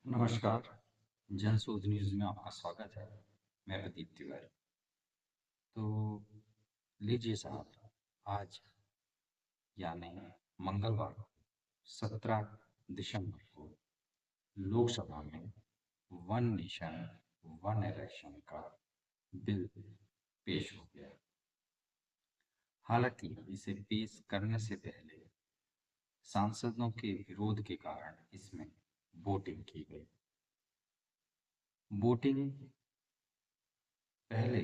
नमस्कार। जनशोध न्यूज़ में आपका स्वागत है। मैं प्रदीप तिवारी। तो लीजिए साहब, आज यानी मंगलवार को 17 दिसंबर को लोकसभा में वन नेशन वन इलेक्शन का बिल पेश हो गया। हालांकि इसे पेश करने से पहले सांसदों के विरोध के कारण इसमें वोटिंग की गई। वोटिंग पहले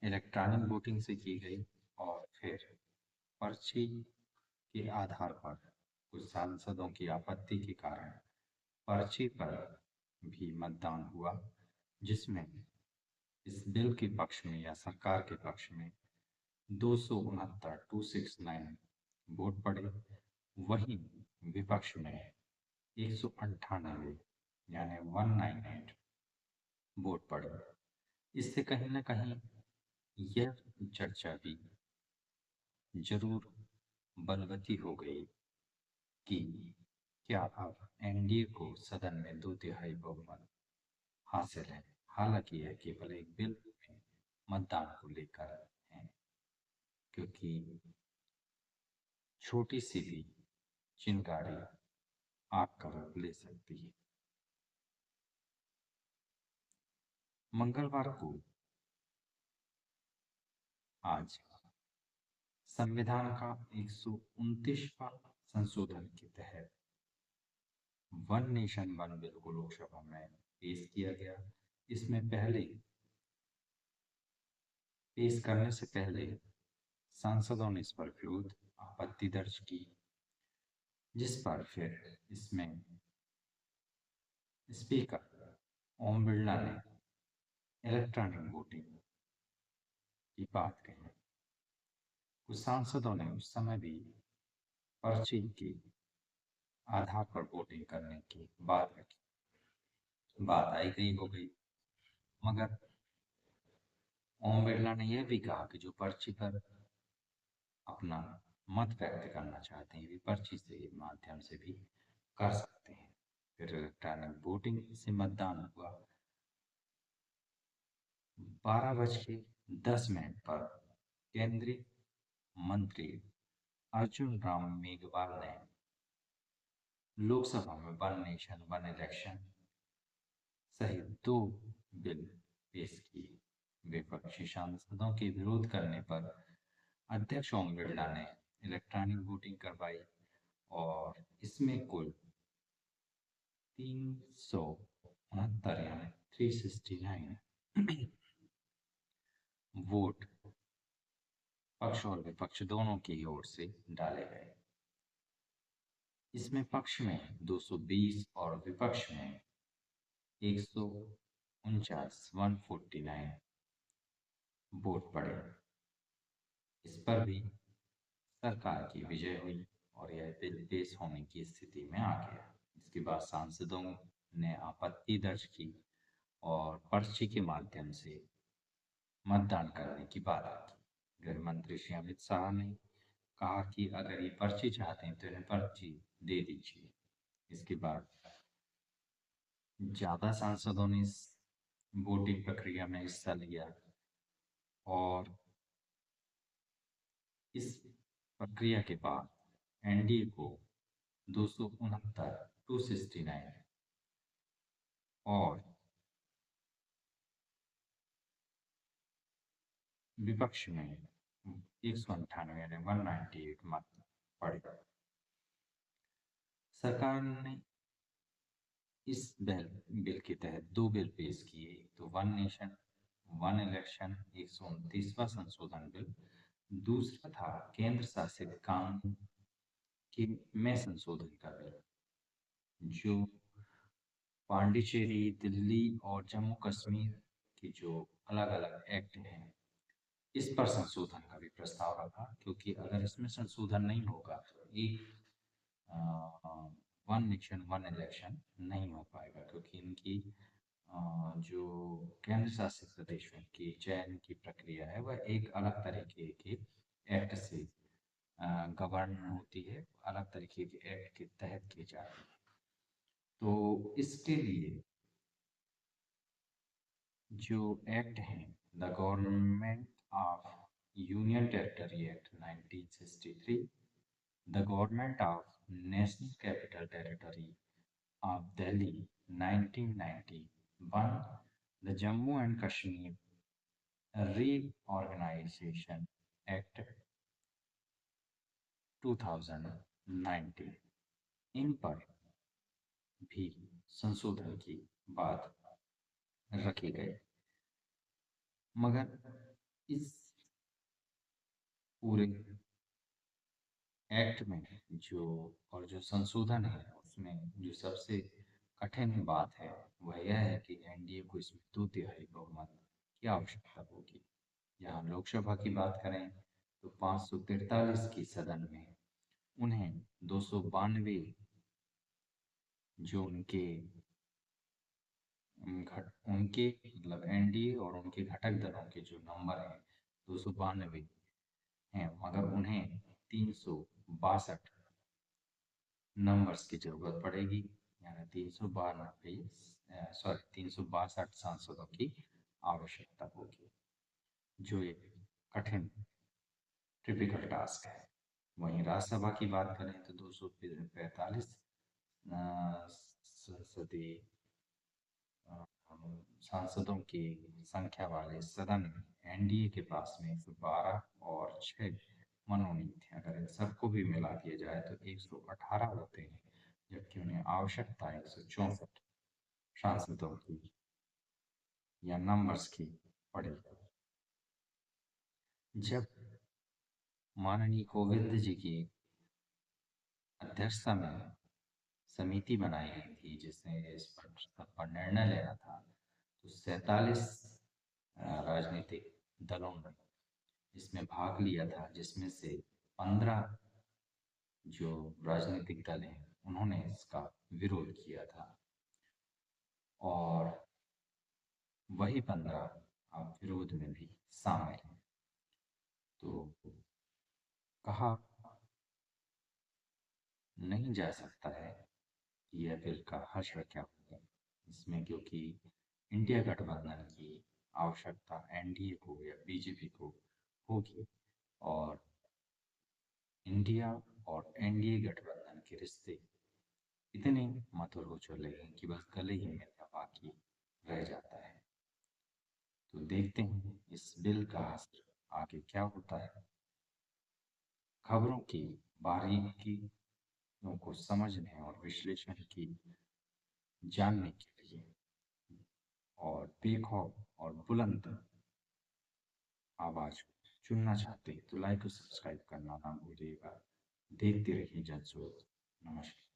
इलेक्ट्रॉनिक वोटिंग से की गई और फिर पर्ची के आधार पर कुछ सांसदों की आपत्ति के कारण पर्ची पर भी मतदान हुआ, जिसमें इस बिल के पक्ष में या सरकार के पक्ष में 269 वोट पड़े। वहीं विपक्ष में 198 यानी 198 वोट पड़े। इससे कहीं ना कहीं यह चर्चा भी जरूर बलवती हो गई कि क्या अब एनडीए को सदन में 2/3 बहुमत हासिल है। हालांकि यह केवल एक बिल में मतदान को लेकर है, क्योंकि छोटी सी भी चिंगारी आग का रूप ले सकती है। मंगलवार को आज संविधान का 129वां संशोधन के तहत वन नेशन वन बिल को लोकसभा में पेश किया गया। इसमें पहले पेश करने से पहले सांसदों ने इस पर विरोध आपत्ति दर्ज की, जिस पर फिर इसमें स्पीकर ओम बिरला ने इलेक्ट्रॉनिक वोटिंग की बात कही। कुछ सांसदों ने उस समय भी पर्ची के आधार पर वोटिंग करने की बात रखी। बात आई गई हो गई, मगर ओम बिरला ने यह भी कहा कि जो पर्ची पर अपना मत व्यक्त करना चाहते हैं वे पर्ची से माध्यम से भी कर सकते हैं। फिर इलेक्ट्रॉनिक वोटिंग से मतदान हुआ। 12:10 पर केंद्रीय मंत्री अर्जुन राम मेघवाल ने लोकसभा में वन नेशन वन इलेक्शन सहित 2 बिल पेश किए। विपक्षी सांसदों के विरोध करने पर अध्यक्ष ओम बिरला ने इलेक्ट्रॉनिक वोटिंग करवाई और इसमें कुल 369 यानी 369 वोट पक्ष और विपक्ष दोनों की ओर से डाले गए। इसमें पक्ष में 220 और विपक्ष में 149 वोट पड़े। इस पर भी सरकार की विजय हुई और यह बिल पेश होने की स्थिति में आ गया। इसके बाद सांसदों ने आपत्ति दर्ज की और पर्ची के माध्यम से मतदान करने की बात रखी। गृह मंत्री श्री अमित शाह ने कहा कि अगर ये पर्ची चाहते हैं तो इन्हें पर्ची दे दीजिए। इसके बाद ज्यादा सांसदों ने इस वोटिंग प्रक्रिया में हिस्सा लिया और इस प्रक्रिया के बाद एनडीए को 269 और विपक्ष में 198 यानी 198 मत पड़े। सरकार ने इस बिल के तहत 2 बिल पेश किए। तो वन नेशन वन इलेक्शन 129वां संशोधन बिल, दूसरा था केंद्र शासित कानून के में संशोधन का बिल, जो पांडिचेरी, दिल्ली और जम्मू कश्मीर के जो अलग अलग एक्ट हैं इस पर संशोधन का भी प्रस्ताव रखा। क्योंकि अगर इसमें संशोधन नहीं होगा तो एक वन नेशन वन इलेक्शन नहीं हो पाएगा, क्योंकि इनकी जो केंद्र शासित प्रदेशों की चयन की प्रक्रिया है वह एक अलग तरीके के एक्ट से गवर्न होती है, अलग तरीके के एक्ट के तहत की जाती है। तो इसके लिए जो एक्ट है, the government of union territory act 1963, the government of national capital territory of Delhi 1991, the Jammu and Kashmir reorganisation act 2019, इन पर भी संशोधन की बात रखी गई। मगर इस पूरे एक्ट में जो संशोधन है उसमें जो सबसे कठिन बात है वह यह है कि एनडीए को इसमें 2/3 बहुमत की आवश्यकता होगी। यहाँ लोकसभा की बात करें तो 543 की सदन में उन्हें 292 जो उनके मतलब एनडीए और उनके घटक दलों के जो नंबर हैं 292 हैं, मगर उन्हें 362 नंबर्स की जरूरत पड़ेगी, यानी 362 सांसदों की आवश्यकता होगी, जो एक कठिन टिपिकल टास्क है। वहीं राज्यसभा की बात करें तो 245 संसदीय सांसदों की संख्या वाले सदन में एनडीए के पास में 112 और 6 मनोनीत हैं। अगर इन सबको भी मिला दिया जाए तो 118 होते हैं, जबकि उन्हें आवश्यकता 164 सांसदों की या नंबर्स की पड़ेगी। जब माननीय कोविंद जी की अध्यक्षता में समिति बनाई गई थी जिसने इस पर निर्णय लेना था, तो 47 राजनीतिक दलों ने इसमें भाग लिया था, जिसमें से 15 जो राजनीतिक दल हैं उन्होंने इसका विरोध किया था और वही 15 अब विरोध में भी शामिल हैं। तो कहा नहीं जा सकता है कि यह बिल का हश्र क्या होगा इसमें, क्योंकि इंडिया गठबंधन की आवश्यकता एनडीए को या बीजेपी को होगी और इंडिया और एनडीए गठबंधन के रिश्ते इतने मधुर हो चले हैं कि बस गले ही मिलना बाकी रह जाता है। तो देखते हैं इस बिल का असर आगे क्या होता है। खबरों की बारीकियों को समझने और विश्लेषण की जानने के लिए और बेखौफ और बुलंद आवाज चुनना चाहते हैं तो लाइक और सब्सक्राइब करना ना भूलिएगा। देखते रहिए जनस्रोत। नमस्कार।